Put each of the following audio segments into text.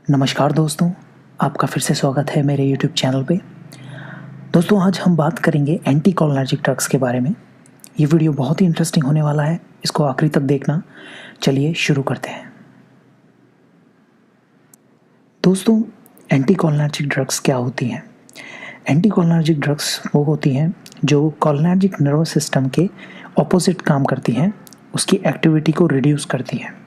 नमस्कार दोस्तों, आपका फिर से स्वागत है मेरे YouTube चैनल पे। दोस्तों आज हम बात करेंगे एंटी कोलिनर्जिक ड्रग्स के बारे में। ये वीडियो बहुत ही इंटरेस्टिंग होने वाला है, इसको आखिरी तक देखना। चलिए शुरू करते हैं। दोस्तों एंटी कोलिनर्जिक ड्रग्स क्या होती हैं? एंटी कोलिनर्जिक ड्रग्स वो होती हैं जो कोलिनर्जिक नर्वस सिस्टम के ऑपोजिट काम करती हैं, उसकी एक्टिविटी को रिड्यूस करती हैं।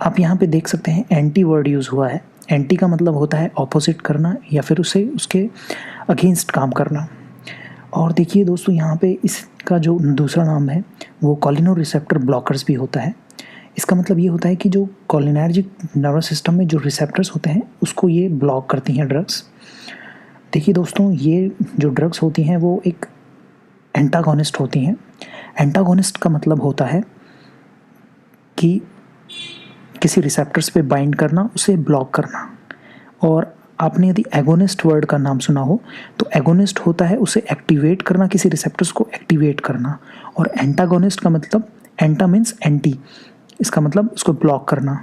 आप यहाँ पे देख सकते हैं एंटी वर्ड यूज़ हुआ है। एंटी का मतलब होता है ऑपोजिट करना या फिर उसके अगेंस्ट काम करना। और देखिए दोस्तों, यहाँ पे इसका जो दूसरा नाम है वो कोलिनोरिसेप्टर ब्लॉकर्स भी होता है। इसका मतलब ये होता है कि जो कोलिनर्जिक नर्वस सिस्टम में जो रिसेप्टर्स होते हैं उसको ये ब्लॉक करती हैं ड्रग्स। देखिए दोस्तों, ये जो ड्रग्स होती हैं वो एक एंटागोनिस्ट होती हैं। एंटागोनिस्ट का मतलब होता है कि किसी रिसेप्टर्स पे बाइंड करना, उसे ब्लॉक करना। और आपने यदि एगोनिस्ट वर्ड का नाम सुना हो तो एगोनिस्ट होता है उसे एक्टिवेट करना, किसी रिसेप्टर्स को एक्टिवेट करना। और एंटागोनिस्ट का मतलब, एंटा मीन्स एंटी, इसका मतलब उसको ब्लॉक करना।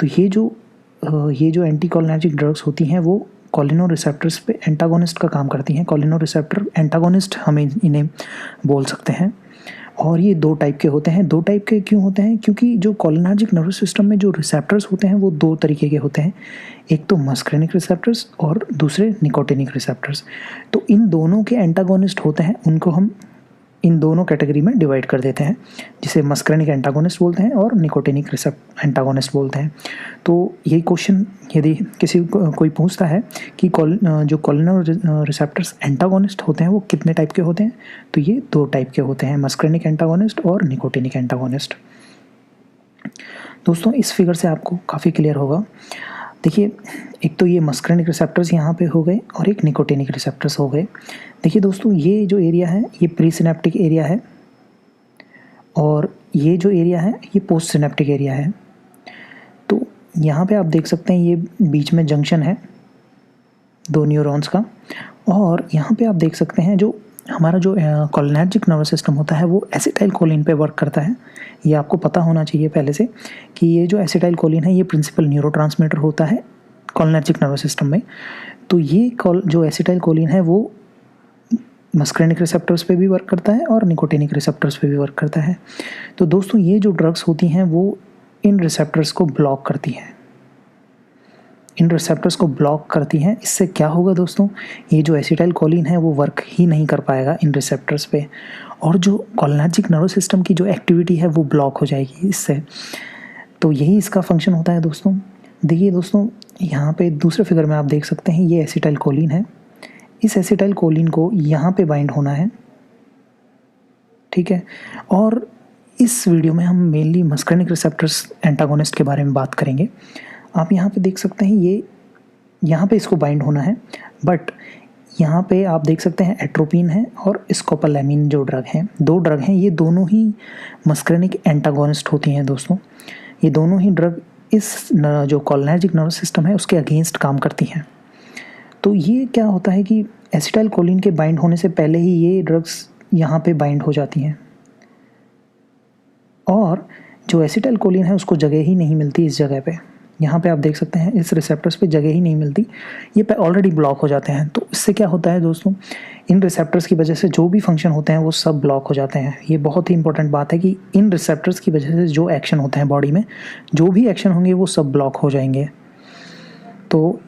तो ये जो एंटी कोलिनर्जिक ड्रग्स होती हैं वो कोलिनो रिसेप्टर्स पे एंटागोनिस्ट का काम करती हैं। कोलिनो रिसेप्टर एंटागोनिस्ट हम इन्हें बोल सकते हैं। और ये दो टाइप के होते हैं। दो टाइप के क्यों होते हैं? क्योंकि जो कोलिनर्जिक नर्वस सिस्टम में जो रिसेप्टर्स होते हैं वो दो तरीके के होते हैं। एक तो मस्करेनिक रिसेप्टर्स और दूसरे निकोटिनिक रिसेप्टर्स। तो इन दोनों के एंटागोनिस्ट होते हैं, उनको हम इन दोनों कैटेगरी में डिवाइड कर देते हैं, जिसे मस्करेनिक एंटागोनिस्ट बोलते हैं और निकोटिनिक एंटागोनिस्ट बोलते हैं। तो यही क्वेश्चन यदि कोई पूछता है कि जो कोलिनो रिसेप्टर्स एंटागोनिस्ट होते हैं वो कितने टाइप के होते हैं, तो ये दो टाइप के होते हैं, मस्करेनिक एंटागोनिस्ट और निकोटिनिक एंटागोनिस्ट। दोस्तों इस फिगर से आपको काफ़ी क्लियर होगा। देखिए, एक तो ये मस्करेनिक रिसेप्टर्स यहाँ पे हो गए और एक निकोटिनिक रिसेप्टर्स हो गए। देखिए दोस्तों, ये जो एरिया है ये प्री सिनेप्टिक एरिया है और ये जो एरिया है ये पोस्ट सिनेप्टिक एरिया है। तो यहाँ पे आप देख सकते हैं ये बीच में जंक्शन है दो न्यूरॉन्स का। और यहाँ पे आप देख सकते हैं जो हमारा जो कोलिनर्जिक नर्वस सिस्टम होता है वो एसिटाइल कोलिन पे वर्क करता है। ये आपको पता होना चाहिए पहले से कि ये जो एसिटाइल कोलिन है ये प्रिंसिपल न्यूरोट्रांसमीटर होता है कोलिनर्जिक नर्वस सिस्टम में। तो ये जो एसिटाइल कोलिन है वो मस्करेनिक रिसेप्टर्स पे भी वर्क करता है और निकोटिनिक रिसेप्टर्स पे भी वर्क करता है। तो दोस्तों ये जो ड्रग्स होती हैं वो इन रिसेप्टर्स को ब्लॉक करती हैं, इन रिसेप्टर्स को ब्लॉक करती हैं। इससे क्या होगा दोस्तों, ये जो एसिटाइल कोलिन है वो वर्क ही नहीं कर पाएगा इन रिसेप्टर्स पे, और जो कोलिनर्जिक नर्वस सिस्टम की जो एक्टिविटी है वो ब्लॉक हो जाएगी इससे। तो यही इसका फंक्शन होता है दोस्तों। देखिए दोस्तों, यहाँ पे दूसरे फिगर में आप देख सकते हैं ये एसिटाइल कोलिन है। इस एसिटाइल कोलिन को यहाँ पे बाइंड होना है, ठीक है। और इस वीडियो में हम मेनली मस्करेनिक रिसेप्टर्स एंटागोनिस्ट के बारे में बात करेंगे। आप यहाँ पे देख सकते हैं ये यहाँ पे इसको बाइंड होना है, बट यहाँ पे आप देख सकते हैं एट्रोपिन है और स्कोपोलामिन जो ड्रग हैं, दो ड्रग हैं, ये दोनों ही मस्करेनिक एंटागोनिस्ट होती हैं दोस्तों। ये दोनों ही ड्रग इस जो कोलिनर्जिक नर्वस सिस्टम है उसके अगेंस्ट काम करती हैं। तो ये क्या होता है कि एसिटाइल कोलिन के बाइंड होने से पहले ही ये ड्रग्स यहाँ पे बाइंड हो जाती हैं और जो एसिटाइल कोलिन है उसको जगह ही नहीं मिलती इस जगह पे। यहाँ पे आप देख सकते हैं इस रिसेप्टर्स पे जगह ही नहीं मिलती, ये पे ऑलरेडी ब्लॉक हो जाते हैं। तो इससे क्या होता है दोस्तों, इन रिसेप्टर्स की वजह से जो भी फंक्शन होते हैं वो सब ब्लॉक हो जाते हैं। ये बहुत ही इंपॉर्टेंट बात है कि इन रिसेप्टर्स की वजह से जो एक्शन होते हैं बॉडी में, जो भी एक्शन होंगे वो सब ब्लॉक हो जाएंगे। तो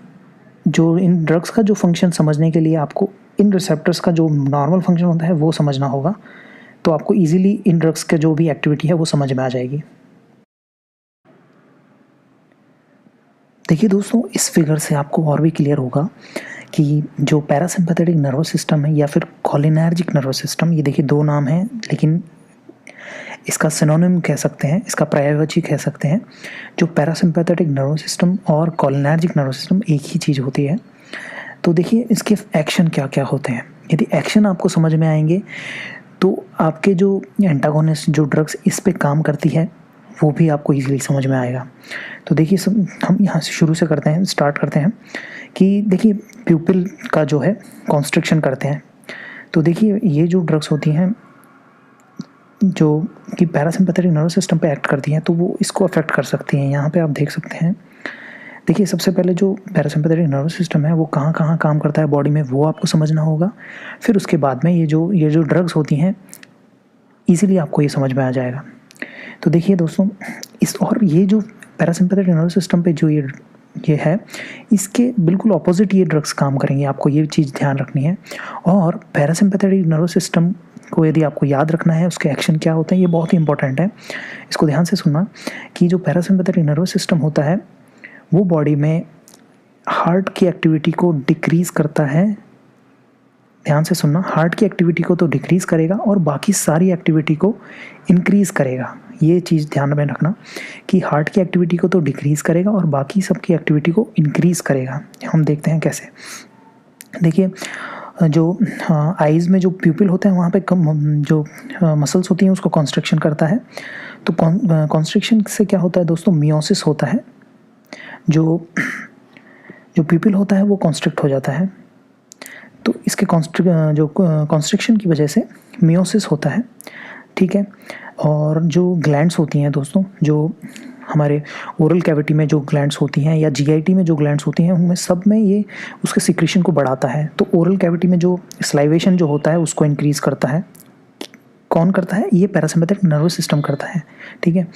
जो इन ड्रग्स का जो फंक्शन समझने के लिए आपको इन रिसेप्टर्स का जो नॉर्मल फंक्शन होता है वो समझना होगा, तो आपको ईजिली इन ड्रग्स का जो भी एक्टिविटी है वो समझ में आ जाएगी। देखिए दोस्तों, इस फिगर से आपको और भी क्लियर होगा कि जो पैरासिम्पैथेटिक नर्वस सिस्टम है या फिर कोलिनर्जिक नर्वस सिस्टम, ये देखिए दो नाम हैं लेकिन इसका सिनोनिम कह सकते हैं, इसका पर्यायवाची कह सकते हैं। जो पैरासिम्पैथेटिक नर्वस सिस्टम और कोलिनर्जिक नर्वस सिस्टम एक ही चीज़ होती है। तो देखिए इसके एक्शन क्या क्या होते हैं। यदि एक्शन आपको समझ में आएंगे तो आपके जो एंटागोनिस्ट जो ड्रग्स इस पे काम करती है वो भी आपको इजीली समझ में आएगा। तो देखिए हम यहाँ से शुरू से स्टार्ट करते हैं कि देखिए प्यूपिल का जो है कॉन्स्ट्रिक्शन करते हैं। तो देखिए ये जो ड्रग्स होती हैं जो कि पैरासिम्पैथेटिक नर्वस सिस्टम पे एक्ट करती हैं तो वो इसको अफेक्ट कर सकती हैं। यहाँ पे आप देख सकते हैं देखिए सबसे पहले जो पैरासिम्पैथेटिक नर्वस सिस्टम है वो कहाँ कहाँ काम करता है बॉडी में, वो आपको समझना होगा। फिर उसके बाद में ये जो ड्रग्स होती हैं इजीली आपको ये समझ में आ जाएगा। तो देखिए दोस्तों, और ये जो पैरासिम्पैथेटिक नर्वस सिस्टम पे जो ये है, इसके बिल्कुल ऑपोजिट ये ड्रग्स काम करेंगे, आपको ये चीज़ ध्यान रखनी है। और पैरासिम्पैथेटिक नर्वस सिस्टम को यदि आपको याद रखना है उसके एक्शन क्या होते हैं, ये बहुत ही इंपॉर्टेंट है, इसको ध्यान से सुनना। कि जो पैरासिम्पैथेटिक नर्वस सिस्टम होता है वो बॉडी में हार्ट की एक्टिविटी को डिक्रीज़ करता है। ध्यान से सुनना, हार्ट की एक्टिविटी को तो डिक्रीज़ करेगा और बाकी सारी एक्टिविटी को इंक्रीज़ करेगा। ये चीज़ ध्यान में रखना कि हार्ट की एक्टिविटी को तो डिक्रीज़ करेगा और बाकी सबकी एक्टिविटी को इंक्रीज़ करेगा। हम देखते हैं कैसे। देखिए जो आइज़ में जो प्यूपिल होता है वहाँ पे जो मसल्स होती हैं उसको कॉन्स्ट्रिक्शन करता है। तो कॉन्स्ट्रिक्शन से क्या होता है दोस्तों, मियोसिस होता है। जो प्यूपिल होता है वो कॉन्स्ट्रिक्ट हो जाता है, तो इसके कॉन्स्ट्रिक्शन की वजह से मियोसिस होता है, ठीक है। और जो ग्लैंड्स होती हैं दोस्तों, जो हमारे ओरल कैविटी में जो ग्लैंड्स होती हैं या जीआईटी में जो ग्लैंड्स होती हैं, उनमें सब में ये उसके सिक्रीशन को बढ़ाता है। तो ओरल कैविटी में जो स्लाइवेशन जो होता है उसको इंक्रीज़ करता है। कौन करता है? ये पैरासिम्पैथेटिक नर्वस सिस्टम करता है, ठीक है।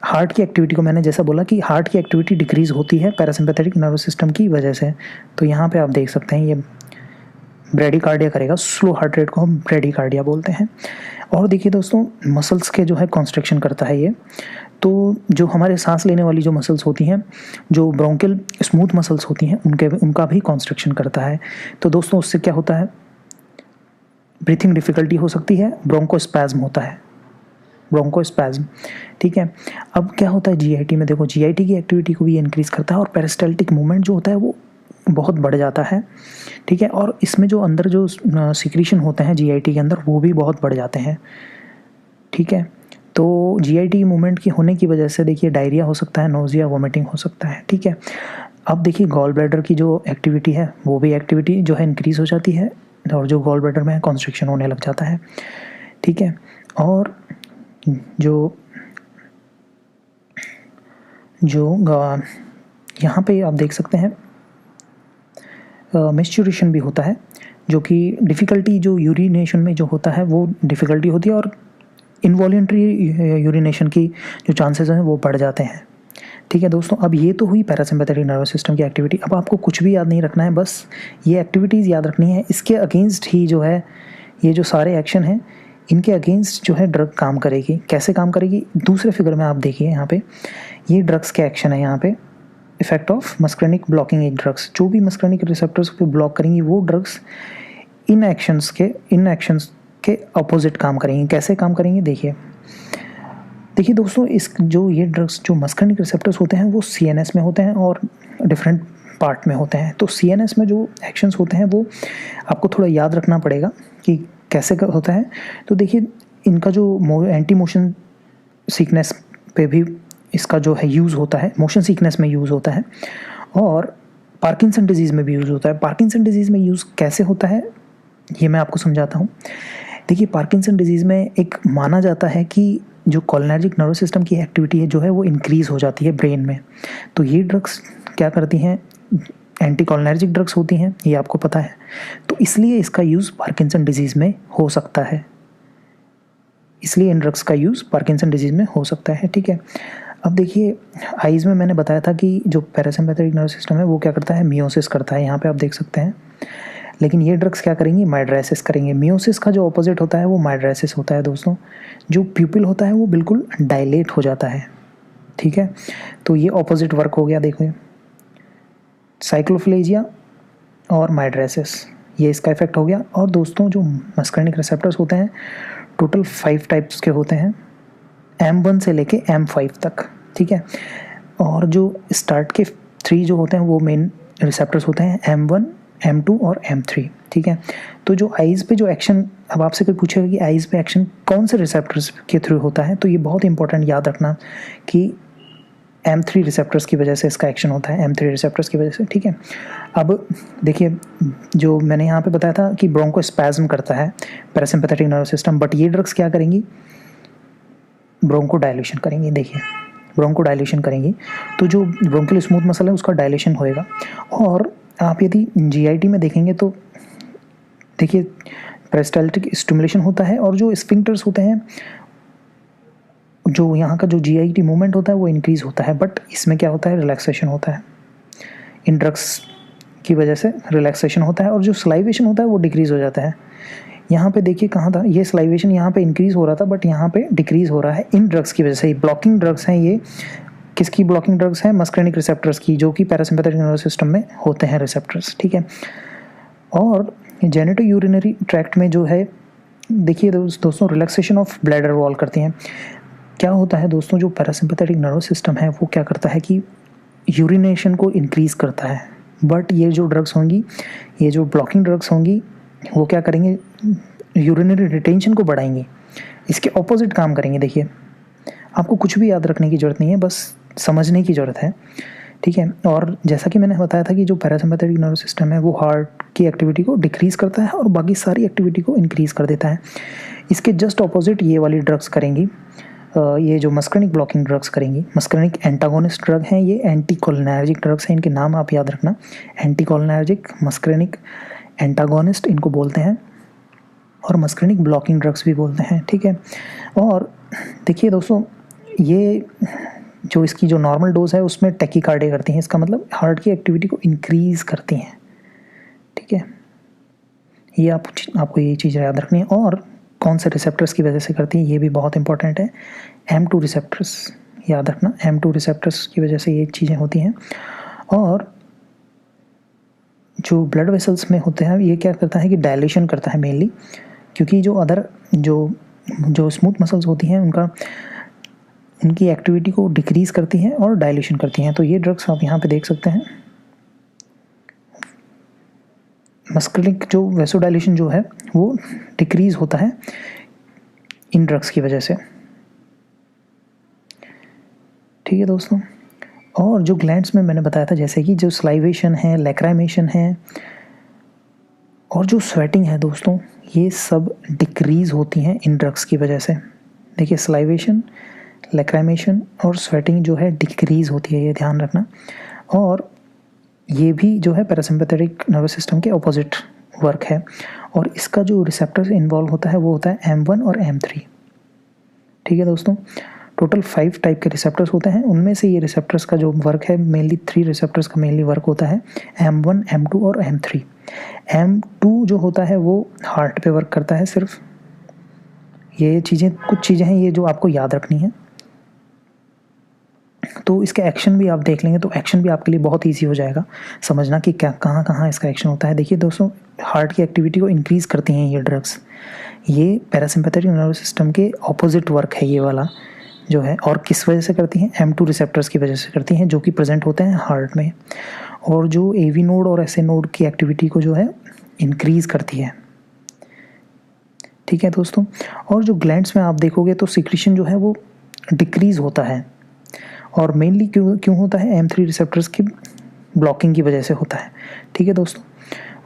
हार्ट की एक्टिविटी को मैंने जैसा बोला कि हार्ट की एक्टिविटी डिक्रीज़ होती है पैरासिम्पैथेटिक नर्वस सिस्टम की वजह से। तो यहाँ पे आप देख सकते हैं ये ब्रेडिकार्डिया करेगा, स्लो हार्ट रेट को हम ब्रेडिकार्डिया बोलते हैं। और देखिए दोस्तों, मसल्स के जो है कॉन्स्ट्रिक्शन करता है ये। तो जो हमारे सांस लेने वाली जो मसल्स होती हैं, जो ब्रोंकियल स्मूथ मसल्स होती हैं, उनका भी कॉन्स्ट्रिक्शन करता है। तो दोस्तों उससे क्या होता है, ब्रीथिंग डिफ़िकल्टी हो सकती है, ब्रोंकोस्पैज्म होता है, ब्रोंकोस्पैज्म, ठीक है। अब क्या होता है जीआईटी में, देखो जीआईटी की एक्टिविटी को भी इंक्रीज़ करता है और पेरिस्टाल्टिक मूवमेंट जो होता है वो बहुत बढ़ जाता है, ठीक है। और इसमें जो अंदर जो सिक्रीशन होते हैं जीआईटी के अंदर वो भी बहुत बढ़ जाते हैं, ठीक है। तो जीआईटी मूवमेंट की होने की वजह से देखिए डायरिया हो सकता है, नोजिया, वोमिटिंग हो सकता है, ठीक है। अब देखिए गॉल ब्लैडर की जो एक्टिविटी है वो भी एक्टिविटी जो है इंक्रीज़ हो जाती है और जो गॉल ब्लैडर में कॉन्स्ट्रिक्शन होने लग जाता है, ठीक है। और जो यहाँ पे आप देख सकते हैं मेस्चुरेशन भी होता है, जो कि डिफ़िकल्टी जो यूरिनेशन में जो होता है वो डिफ़िकल्टी होती है और इनवॉल्यूंटरी यूरिनेशन की जो चांसेस हैं वो बढ़ जाते हैं, ठीक है दोस्तों। अब ये तो हुई पैरासिम्पैथेटिक नर्वस सिस्टम की एक्टिविटी। अब आपको कुछ भी याद नहीं रखना है, बस ये एक्टिविटीज़ याद रखनी है। इसके अगेंस्ट ही जो है ये जो सारे एक्शन हैं इनके अगेंस्ट जो है ड्रग काम करेगी। कैसे काम करेगी, दूसरे फिगर में आप देखिए, यहाँ पे ये ड्रग्स के एक्शन है। यहाँ पे effect of muscarinic blocking as drugs, जो भी मस्करनिक रिसेप्टर्स को ब्लॉक करेंगी वो ड्रग्स इन एक्शंस के अपोजिट काम करेंगी। कैसे काम करेंगी देखिए दोस्तों, ये ड्रग्स जो मस्करनिक रिसेप्टर्स होते हैं वो सीएनएस में होते हैं और डिफरेंट पार्ट में होते हैं। तो सीएनएस में जो एक्शंस होते हैं वो आपको थोड़ा याद रखना पड़ेगा कि कैसे होता है। तो देखिए इनका जो एंटी मोशन सिकनेस पे भी इसका जो है यूज़ होता है, मोशन सिकनेस में यूज़ होता है और पार्किंसन डिजीज़ में भी यूज़ होता है। पार्किंसन डिजीज़ में यूज़ कैसे होता है ये मैं आपको समझाता हूँ। देखिए पार्किंसन डिजीज़ में एक माना जाता है कि जो कोलिनर्जिक नर्वस सिस्टम की एक्टिविटी है जो है वो इंक्रीज़ हो जाती है ब्रेन में। तो ये ड्रग्स क्या करती हैं, एंटी कोलिनर्जिक ड्रग्स होती हैं, ये आपको पता है। तो इसलिए इसका यूज़ पार्किंसन डिजीज़ में हो सकता है, इसलिए इन ड्रग्स का यूज़ पार्किंसन डिजीज़ में हो सकता है, ठीक है। अब देखिए आइज़ में मैंने बताया था कि जो पैरासिम्पैथेटिक नर्वस सिस्टम है वो क्या करता है, मियोसिस करता है, यहाँ पे आप देख सकते हैं। लेकिन ये ड्रग्स क्या करेंगी, माइड्रेसिस करेंगे। मियोसिस का जो ऑपोजिट होता है वो माइड्रेसिस होता है दोस्तों। जो प्यूपिल होता है वो बिल्कुल डायलेट हो जाता है, ठीक है। तो ये ऑपोजिट वर्क हो गया, देखो साइक्लोफ्लेजिया और माइड्रेसिस, ये इसका इफेक्ट हो गया। और दोस्तों जो मस्करनिक रिसेप्टर्स होते हैं टोटल 5 टाइप्स के होते हैं, M1 से लेके M5 तक, ठीक है। और जो स्टार्ट के 3 जो होते हैं वो मेन रिसेप्टर्स होते हैं M1, M2 और M3, ठीक है। तो जो आइज़ पे जो एक्शन, अब आपसे कोई पूछेगा कि आइज़ पे एक्शन कौन से रिसेप्टर्स के थ्रू होता है, तो ये बहुत इंपॉर्टेंट याद रखना कि M3 रिसेप्टर्स की वजह से इसका एक्शन होता है, M3 रिसेप्टर्स की वजह से, ठीक है। अब देखिए जो मैंने यहाँ पे बताया था कि ब्रोंकोस्पैज्म करता है पैरासिम्पैथेटिक नर्वस सिस्टम, बट ये ड्रग्स क्या करेंगी, ब्रोंको डायलेशन करेंगी। देखिए ब्रोंको डायलेशन करेंगी तो जो ब्रोंकियल स्मूथ मसल है उसका डायलेशन होएगा। और आप यदि जीआईटी में देखेंगे तो देखिए पेरिस्टाल्टिक स्टिमुलेशन होता है और जो स्फिंक्टर्स होते हैं, जो यहाँ का जो जीआईटी मूवमेंट होता है वो इंक्रीज होता है, बट इसमें क्या होता है, रिलैक्सेशन होता है। इन ड्रग्स की वजह से रिलैक्सेशन होता है और जो स्लाइवेशन होता है वो डिक्रीज हो जाता है। यहाँ पे देखिए कहाँ था ये स्लाइवेशन, यहाँ पे इंक्रीज हो रहा था बट यहाँ पे डिक्रीज हो रहा है इन ड्रग्स की वजह से। ये ब्लॉकिंग ड्रग्स हैं, ये किसकी ब्लॉकिंग ड्रग्स हैं, मस्करेनिक रिसेप्टर्स की, जो कि पैरासिम्पैथेटिक नर्वस सिस्टम में होते हैं रिसेप्टर्स, ठीक है। और जेनिटो यूरिनरी ट्रैक्ट में जो है देखिए दोस्तों रिलैक्सेशन ऑफ ब्लैडर वॉल करती हैं। क्या होता है दोस्तों, जो पैरासिम्पैथेटिक नर्वस सिस्टम है वो क्या करता है कि यूरिनेशन को इंक्रीज करता है, बट ये जो ड्रग्स होंगी, ये जो ब्लॉकिंग ड्रग्स होंगी वो क्या करेंगे, यूरिनरी रिटेंशन को बढ़ाएंगे, इसके ऑपोजिट काम करेंगे। देखिए आपको कुछ भी याद रखने की ज़रूरत नहीं है, बस समझने की ज़रूरत है, ठीक है। और जैसा कि मैंने बताया था कि जो पैरासिम्पैथेटिक नर्वस सिस्टम है वो हार्ट की एक्टिविटी को डिक्रीज़ करता है और बाकी सारी एक्टिविटी को इंक्रीज़ कर देता है। इसके जस्ट ऑपोजिट ये वाली ड्रग्स करेंगी, ये जो मस्करेनिक ब्लॉकिंग ड्रग्स करेंगी। मस्करेनिक एंटागोनिस्ट ड्रग हैं, ये एंटीकोलिनर्जिक ड्रग्स हैं, इनके नाम आप याद रखना, एंटीकोलिनर्जिक, मस्करेनिक एंटागोनिस्ट इनको बोलते हैं और मस्करेनिक ब्लॉकिंग ड्रग्स भी बोलते हैं, ठीक है। और देखिए दोस्तों ये जो इसकी जो नॉर्मल डोज है उसमें टैकीकार्डिया करती हैं, इसका मतलब हार्ट की एक्टिविटी को इंक्रीज़ करती हैं, ठीक है। ये आपको ये चीज़ याद रखनी है। और कौन से रिसेप्टर्स की वजह से करती है ये भी बहुत इंपॉर्टेंट है, M2 रिसेप्टर्स याद रखना, M2 रिसेप्टर्स की वजह से ये चीज़ें होती हैं। और जो ब्लड वेसल्स में होते हैं ये क्या करता है कि डायलेशन करता है मेनली, क्योंकि जो अदर जो स्मूथ मसल्स होती हैं उनकी एक्टिविटी को डिक्रीज़ करती हैं और डायलेशन करती हैं। तो ये ड्रग्स आप यहाँ पे देख सकते हैं, मस्कुलिक जो वेसोडाइलेशन जो है वो डिक्रीज़ होता है इन ड्रग्स की वजह से, ठीक है दोस्तों। और जो ग्लैंड्स में मैंने बताया था जैसे कि जो स्लाइवेशन है, लैक्राइमेशन है और जो स्वेटिंग है दोस्तों, ये सब डिक्रीज़ होती हैं इन ड्रग्स की वजह से। देखिए स्लाइवेशन, लैक्राइमेशन और स्वेटिंग जो है डिक्रीज़ होती है, ये ध्यान रखना। और ये भी जो है पैरासिम्पैथेटिक नर्वस सिस्टम के ऑपोजिट वर्क है। और इसका जो रिसेप्टर से इन्वॉल्व होता है वो होता है M1 और M3, ठीक है दोस्तों। टोटल 5 टाइप के रिसेप्टर्स होते हैं, उनमें से ये रिसेप्टर्स का जो वर्क है मेनली 3 रिसेप्टर्स का मेनली वर्क होता है, M1, M2 और M3। M2 जो होता है वो हार्ट पे वर्क करता है सिर्फ। ये चीज़ें कुछ चीज़ें हैं ये जो आपको याद रखनी है, तो इसके एक्शन भी आप देख लेंगे तो एक्शन भी आपके लिए बहुत इजी हो जाएगा समझना कि क्या कहाँ इसका एक्शन होता है। देखिए दोस्तों हार्ट की एक्टिविटी को इंक्रीज़ करती हैं ये ड्रग्स, ये पैरासिम्पैथेटिक नर्वस सिस्टम के ऑपोजिट वर्क है ये वाला जो है। और किस वजह से करती हैं, M2 रिसेप्टर्स की वजह से करती हैं जो कि प्रेजेंट होते हैं हार्ट में, और जो AV नोड और SA नोड की एक्टिविटी को जो है इंक्रीज़ करती है, ठीक है दोस्तों। और जो ग्लैंड्स में आप देखोगे तो सिक्रीशन जो है वो डिक्रीज़ होता है, और मेनली क्यों होता है, M3 रिसेप्टर्स की ब्लॉकिंग की वजह से होता है, ठीक है दोस्तों।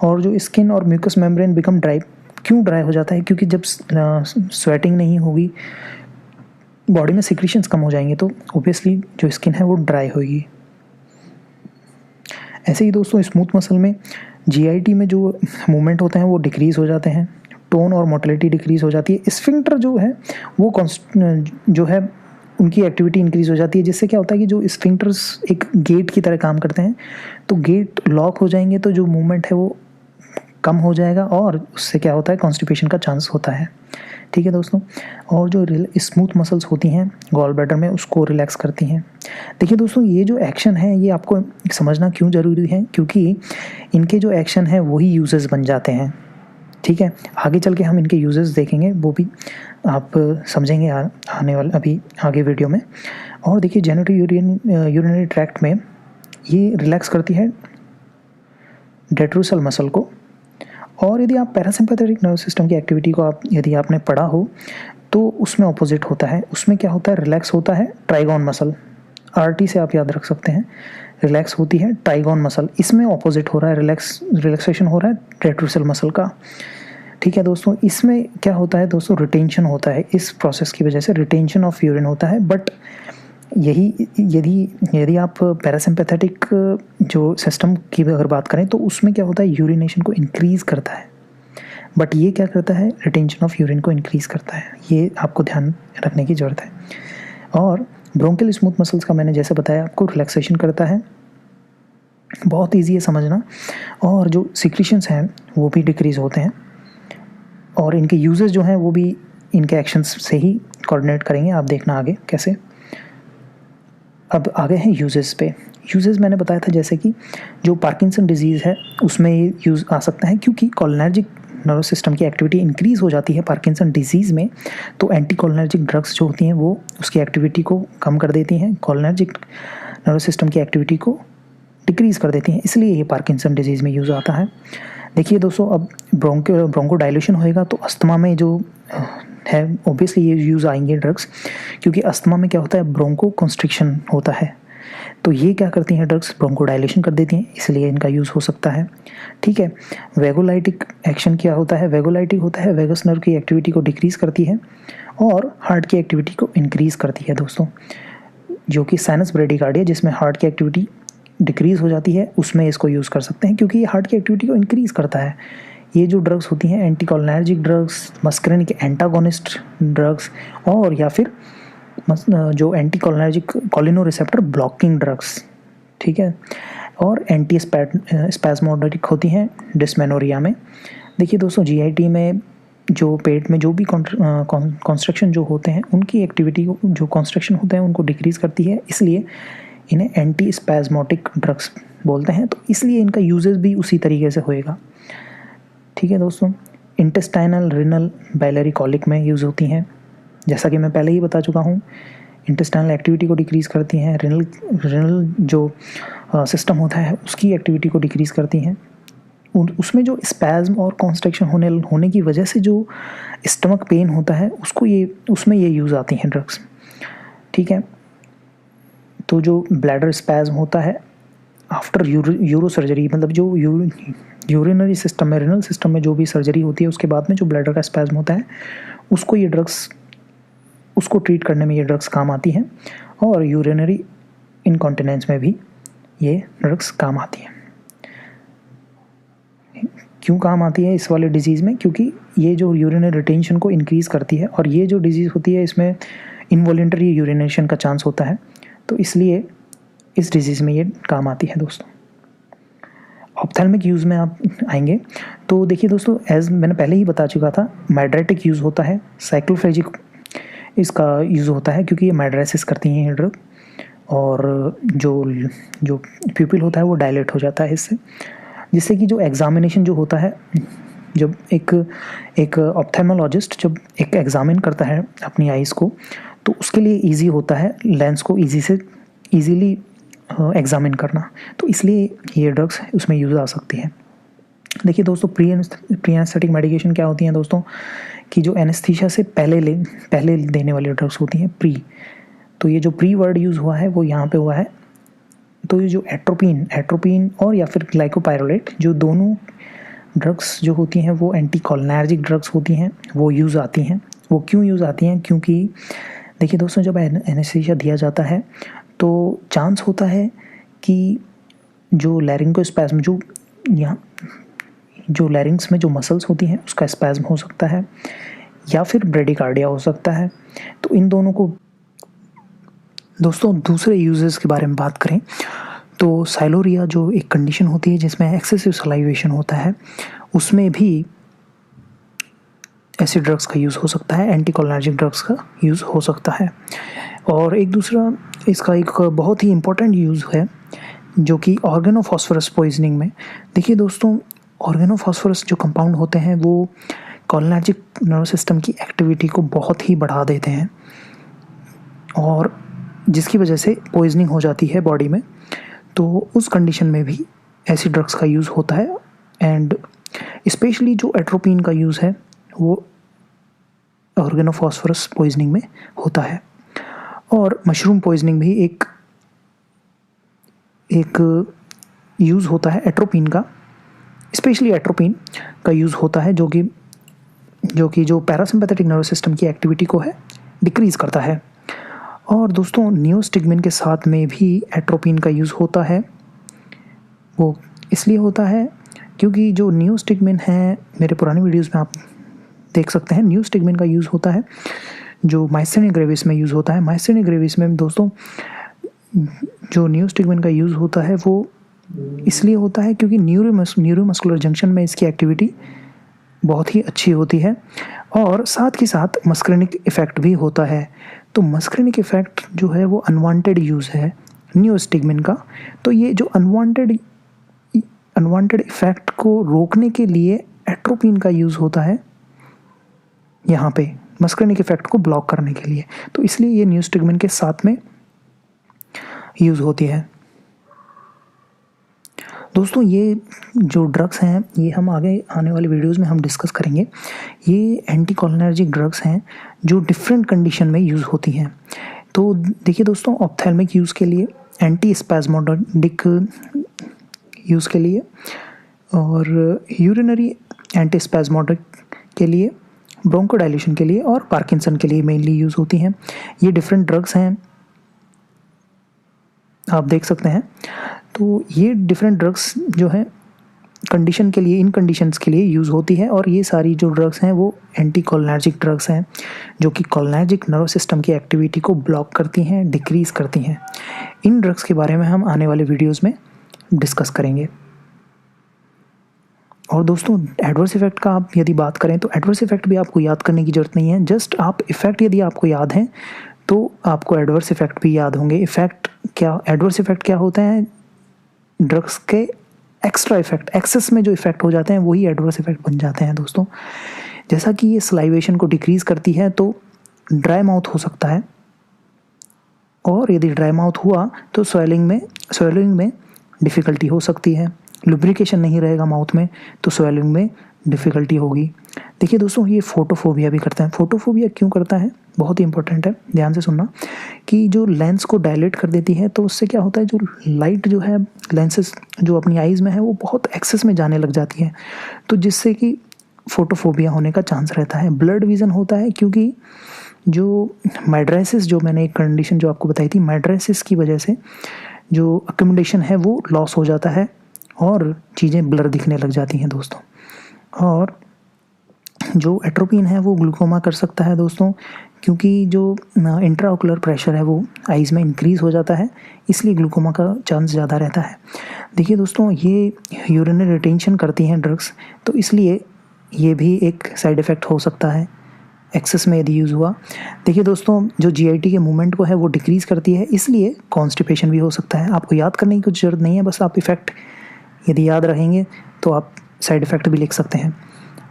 और जो स्किन और म्यूकस मेम्ब्रेन बिकम ड्राई, क्यों ड्राई हो जाता है, क्योंकि जब स्वेटिंग नहीं होगी, बॉडी में सिक्रीशंस कम हो जाएंगे तो ओबियसली जो स्किन है वो ड्राई होगी। ऐसे ही दोस्तों स्मूथ मसल में GIT में जो मूवमेंट होते हैं वो डिक्रीज़ हो जाते हैं, टोन और मोटिलिटी डिक्रीज़ हो जाती है। स्फिंक्टर जो है वो जो है उनकी एक्टिविटी इंक्रीज़ हो जाती है, जिससे क्या होता है कि जो स्फिंक्टर्स एक गेट की तरह काम करते हैं, तो गेट लॉक हो जाएंगे तो जो मूवमेंट है वो कम हो जाएगा और उससे क्या होता है, कॉन्स्टिपेशन का चांस होता है, ठीक है दोस्तों। और जो स्मूथ मसल्स होती हैं गॉल ब्लैडर में उसको रिलैक्स करती हैं। देखिए दोस्तों ये जो एक्शन है ये आपको समझना क्यों ज़रूरी है, क्योंकि इनके जो एक्शन है वही यूजेस बन जाते हैं, ठीक है। आगे चल के हम इनके यूजेस देखेंगे, वो भी आप समझेंगे आने वाले अभी आगे वीडियो में। और देखिए जेनिटो यूरिनरी ट्रैक्ट में ये रिलैक्स करती है डेट्रोसल मसल को। और यदि आप पैरासिम्पैथेटिक नर्वस सिस्टम की एक्टिविटी को यदि आपने पढ़ा हो तो उसमें ऑपोजिट होता है, उसमें क्या होता है, रिलैक्स होता है ट्राइगोन मसल, RT से आप याद रख सकते हैं, रिलैक्स होती है ट्राइगोन मसल, इसमें ऑपोजिट हो रहा है, रिलैक्सेशन हो रहा है डेट्रोसल मसल का, ठीक है दोस्तों। इसमें क्या होता है दोस्तों, रिटेंशन होता है, इस प्रोसेस की वजह से रिटेंशन ऑफ यूरिन होता है, बट यही यदि आप पैरासिम्पैथेटिक जो सिस्टम की अगर बात करें तो उसमें क्या होता है, यूरिनेशन को इंक्रीज़ करता है, बट ये क्या करता है, रिटेंशन ऑफ यूरिन को इंक्रीज़ करता है। ये आपको ध्यान रखने की ज़रूरत है। और ब्रोंकियल स्मूथ मसल्स का मैंने जैसे बताया आपको, रिलैक्सेशन करता है, बहुत ईजी है समझना। और जो सिक्रीशंस हैं वो भी डिक्रीज़ होते हैं, और इनके यूजेस जो हैं वो भी इनके एक्शंस से ही कोऑर्डिनेट करेंगे, आप देखना आगे कैसे। अब आगे हैं यूजेस पे। यूजेस मैंने बताया था जैसे कि जो पार्किंसन डिजीज़ है उसमें ये यूज़ आ सकता है, क्योंकि कोलिनर्जिक नर्वस सिस्टम की एक्टिविटी इंक्रीज़ हो जाती है पार्किंसन डिजीज़ में, तो एंटी कोलिनर्जिक ड्रग्स जो होती हैं वो उसकी एक्टिविटी को कम कर देती हैं, कोलिनर्जिक नर्वस सिस्टम की एक्टिविटी को डिक्रीज़ कर देती हैं, इसलिए ये पार्किंसन डिजीज़ में यूज़ आता है। देखिए दोस्तों, अब ब्रोंको डायलेशन होएगा तो अस्थमा में जो है ऑब्वियसली ये यूज़ आएंगे ड्रग्स, क्योंकि अस्थमा में क्या होता है, ब्रोंको कंस्ट्रिक्शन होता है, तो ये क्या करती हैं ड्रग्स, ब्रोंको डायलेशन कर देती हैं, इसलिए इनका यूज़ हो सकता है। ठीक है, वेगोलाइटिक एक्शन क्या होता है, वेगोलाइटिक होता है वेगस नर्व की एक्टिविटी को डिक्रीज़ करती है और हार्ट की एक्टिविटी को इंक्रीज़ करती है दोस्तों, जो कि साइनस ब्रेडिकार्डिया जिसमें हार्ट की एक्टिविटी डिक्रीज़ हो जाती है उसमें इसको यूज़ कर सकते हैं, क्योंकि ये हार्ट की एक्टिविटी को इंक्रीज़ करता है। ये जो ड्रग्स होती हैं anticholinergic drugs, muscarinic antagonist drugs, और या फिर जो एंटीकोलिनर्जिक कोलिनोरिसेप्टर ब्लॉकिंग ड्रग्स, ठीक है, और एंटी स्पैस्मोडिक होती हैं डिस्मेनोरिया में। देखिए दोस्तों, जीआईटी में जो पेट में जो भी कॉन्स्ट्रक्शन जो होते हैं उनकी एक्टिविटी को, जो कॉन्स्ट्रक्शन होते हैं उनको डिक्रीज़ करती है, इसलिए इन्हें एंटी स्पैस्मोटिक ड्रग्स बोलते हैं, तो इसलिए इनका यूजेस भी उसी तरीके से होएगा। ठीक है दोस्तों, इंटेस्टाइनल, रिनल, बाइलरी कॉलिक में यूज़ होती हैं, जैसा कि मैं पहले ही बता चुका हूँ। इंटेस्टाइनल एक्टिविटी को डिक्रीज़ करती हैं, रिनल जो सिस्टम होता है उसकी एक्टिविटी को डिक्रीज़ करती हैं, उसमें जो स्पैज्म और कॉन्स्ट्रिक्शन होने की वजह से जो स्टमक पेन होता है उसमें ये यूज़ आती हैं ड्रग्स। ठीक है, तो जो ब्लैडर स्पैज्म होता है आफ्टर यूरो सर्जरी, मतलब जो यूरिनरी सिस्टम में, रिनल सिस्टम में जो भी सर्जरी होती है उसके बाद में जो ब्लैडर का स्पैज्म होता है उसको ये ड्रग्स, उसको ट्रीट करने में ये ड्रग्स काम आती हैं, और यूरिनरी इनकॉन्टिनेंस में भी ये ड्रग्स काम आती हैं। क्यों काम आती है इस वाले डिजीज़ में, क्योंकि ये जो यूरिनरी रिटेंशन को इंक्रीज़ करती है, और ये जो डिजीज़ होती है इसमें इनवॉलेंटरी यूरिनेशन का चांस होता है, तो इसलिए इस डिजीज़ में ये काम आती है दोस्तों। ऑप्थेल्मिक यूज़ में आप आएंगे तो देखिए दोस्तों, एज मैंने पहले ही बता चुका था, मैड्रेटिक यूज़ होता है, साइक्लोफेजिक इसका यूज़ होता है क्योंकि ये मैड्रेसिस करती हैं ये ड्रग, और जो प्यूपिल होता है वो डायलेट हो जाता है इससे, जिससे कि जो एग्जामिनेशन जो होता है, जब एक ऑप्थेल्मोलॉजिस्ट जब एक एग्जामिन करता है अपनी आइज़ को, तो उसके लिए इजी होता है लेंस को ईजीली एग्जामिन करना, तो इसलिए ये ड्रग्स उसमें यूज़ आ सकती है। देखिए दोस्तों, प्री एनेस्थेटिक मेडिकेशन क्या होती हैं दोस्तों, कि जो एनेस्थीसिया से पहले देने वाली ड्रग्स होती हैं प्री, तो ये जो प्री वर्ड यूज़ हुआ है वो यहाँ पे हुआ है, तो ये जो एट्रोपिन और या फिर ग्लाइकोपाइरोलेट, जो दोनों ड्रग्स जो होती हैं वो एंटीकोलिनर्जिक ड्रग्स होती हैं, वो यूज़ आती हैं। वो क्यों यूज़ आती हैं, क्योंकि देखिए दोस्तों, जब एनेस्थीसिया दिया जाता है तो चांस होता है कि जो लैरिंगोस्पैज्म, जो लैरिंग्स में जो मसल्स होती हैं उसका स्पैज्म हो सकता है, या फिर ब्रेडिकार्डिया हो सकता है। तो इन दोनों को दोस्तों, दूसरे यूजेस के बारे में बात करें तो साइलोरिया जो एक कंडीशन होती है जिसमें एक्सेसिव सलाइवेशन होता है, उसमें भी ऐसे ड्रग्स का यूज़ हो सकता है, एंटीकोलिनर्जिक ड्रग्स का यूज़ हो सकता है। और एक दूसरा इसका एक बहुत ही इम्पोर्टेंट यूज़ है जो कि ऑर्गेनोफॉस्फोरस पॉइजनिंग में। देखिए दोस्तों, ऑर्गेनोफॉस्फोरस जो कंपाउंड होते हैं वो कोलिनर्जिक नर्वस सिस्टम की एक्टिविटी को बहुत ही बढ़ा देते हैं, और जिसकी वजह से पॉइजनिंग हो जाती है बॉडी में, तो उस कंडीशन में भी ऐसी ड्रग्स का यूज़ होता है। एंड स्पेशली जो एट्रोपिन का यूज़ है वो ऑर्गेनोफॉस्फोरस पॉइजनिंग में होता है, और मशरूम पॉइजनिंग भी एक यूज़ होता है एट्रोपिन का, स्पेशली एट्रोपिन का यूज़ होता है, जो कि जो पैरासिम्पैथेटिक नर्वस सिस्टम की एक्टिविटी को है डिक्रीज़ करता है। और दोस्तों नियोस्टिग्मिन के साथ में भी एट्रोपिन का यूज़ होता है। वो इसलिए होता है क्योंकि जो नियोस्टिग्मिन है, मेरे पुराने वीडियोज़ में आप देख सकते हैं, नियोस्टिग्मिन का यूज़ होता है जो माइस्थेनिया ग्रेविस में यूज़ होता है। माइस्थेनिया ग्रेविस में दोस्तों जो नियोस्टिग्मिन का यूज़ होता है वो इसलिए होता है क्योंकि न्यूरोमस्कुलर जंक्शन में इसकी एक्टिविटी बहुत ही अच्छी होती है और साथ ही साथ मस्करेनिक इफ़ेक्ट भी होता है। तो मस्करेनिक इफ़ेक्ट जो है वो अनवांटेड यूज़ है नियोस्टिग्मिन का। तो ये जो अनवांटेड इफ़ेक्ट को रोकने के लिए एट्रोपिन का यूज़ होता है यहाँ पे, मस्करेनिक इफ़ेक्ट को ब्लॉक करने के लिए। तो इसलिए ये नियोस्टिग्मिन के साथ में यूज़ होती है। दोस्तों ये जो ड्रग्स हैं ये हम आगे आने वाले वीडियोज़ में हम डिस्कस करेंगे। ये एंटीकोलिनर्जिक ड्रग्स हैं जो डिफरेंट कंडीशन में यूज़ होती हैं। तो देखिए दोस्तों, ऑप्थेल्मिक यूज़ के लिए, एंटी स्पैज़मोडिक यूज़ के लिए और यूरिनरी एंटी स्पैज़मोडिक के लिए, ब्रोंकोडाइलेशन के लिए और पार्किंसन के लिए मेनली यूज़ होती हैं। ये डिफरेंट ड्रग्स हैं, आप देख सकते हैं। तो ये डिफरेंट ड्रग्स जो हैं कंडीशन के लिए, इन कंडीशंस के लिए यूज़ होती है और ये सारी जो ड्रग्स हैं वो एंटीकोलिनर्जिक ड्रग्स हैं जो कि कोलिनर्जिक नर्व सिस्टम की एक्टिविटी को ब्लॉक करती हैं, डिक्रीज़ करती हैं। इन ड्रग्स के बारे में हम आने वाले वीडियोज़ में डिस्कस करेंगे। और दोस्तों एडवर्स इफ़ेक्ट का आप यदि बात करें तो एडवर्स इफ़ेक्ट भी आपको याद करने की ज़रूरत नहीं है। जस्ट आप इफ़ेक्ट यदि आपको याद हैं तो आपको एडवर्स इफ़ेक्ट भी याद होंगे। इफ़ेक्ट क्या, एडवर्स इफ़ेक्ट क्या होते हैं? ड्रग्स के एक्स्ट्रा इफ़ेक्ट, एक्सेस में जो इफ़ेक्ट हो जाते हैं वही एडवर्स इफ़ेक्ट बन जाते हैं दोस्तों। जैसा कि ये सलाइवेशन को डिक्रीज़ करती है तो ड्राई माउथ हो सकता है और यदि ड्राई माउथ हुआ तो स्वेलिंग में डिफ़िकल्टी हो सकती है। लुब्रिकेशन नहीं रहेगा माउथ में तो स्वेलिंग में डिफ़िकल्टी होगी। देखिए दोस्तों, ये फोटोफोबिया भी करता है। फोटोफोबिया क्यों करता है? बहुत ही इंपॉर्टेंट है, ध्यान से सुनना। कि जो लेंस को डायलेट कर देती है तो उससे क्या होता है, जो लाइट जो है लेंसेज जो अपनी आइज़ में है वो बहुत एक्सेस में जाने लग जाती है, तो जिससे कि फोटोफोबिया होने का चांस रहता है। ब्लड विज़न होता है क्योंकि जो माइड्रेसिस, जो मैंने एक कंडीशन जो आपको बताई थी, माइड्रेसिस की वजह से जो अक्यूमुलेशन है वो लॉस हो जाता है और चीज़ें ब्लर दिखने लग जाती हैं दोस्तों। और जो एट्रोपिन है वो ग्लूकोमा कर सकता है दोस्तों, क्योंकि जो इंट्राओकुलर प्रेशर है वो आइज़ में इंक्रीज़ हो जाता है, इसलिए ग्लूकोमा का चांस ज़्यादा रहता है। देखिए दोस्तों, ये यूरिनरी रिटेंशन करती हैं ड्रग्स, तो इसलिए ये भी एक साइड इफ़ेक्ट हो सकता है एक्सेस में यदि यूज़ हुआ। देखिए दोस्तों, जो जीआईटी के मूवमेंट को है वो डिक्रीज़ करती है, इसलिए कॉन्स्टिपेशन भी हो सकता है। आपको याद करने की कुछ ज़रूरत नहीं है, बस आप इफ़ेक्ट यदि याद रहेंगे तो आप साइड इफ़ेक्ट भी लिख सकते हैं।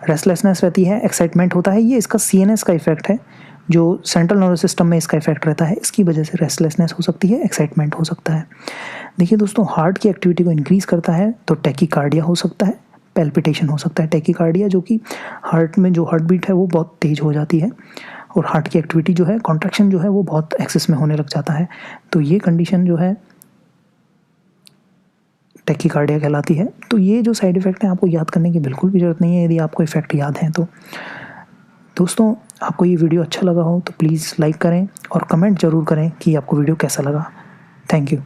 रेस्टलेसनेस रहती है, एक्साइटमेंट होता है, ये इसका सीएनएस का इफ़ेक्ट है, जो सेंट्रल नर्वस सिस्टम में इसका इफ़ेक्ट रहता है, इसकी वजह से रेस्टलेसनेस हो सकती है, एक्साइटमेंट हो सकता है। देखिए दोस्तों, हार्ट की एक्टिविटी को इंक्रीज़ करता है तो टैकीकार्डिया हो सकता है, पैल्पिटेशन हो सकता है। टैकीकार्डिया जो कि हार्ट में जो हार्ट बीट है वो बहुत तेज़ हो जाती है और हार्ट की एक्टिविटी जो है, कॉन्ट्रैक्शन जो है वो बहुत एक्सेस में होने लग जाता है, तो ये कंडीशन जो है टैकीकार्डिया कहलाती है। तो ये जो साइड इफ़ेक्ट हैं आपको याद करने की बिल्कुल भी ज़रूरत नहीं है यदि आपको इफ़ेक्ट याद हैं तो। दोस्तों, आपको ये वीडियो अच्छा लगा हो तो प्लीज़ लाइक करें और कमेंट ज़रूर करें कि आपको वीडियो कैसा लगा। Thank you.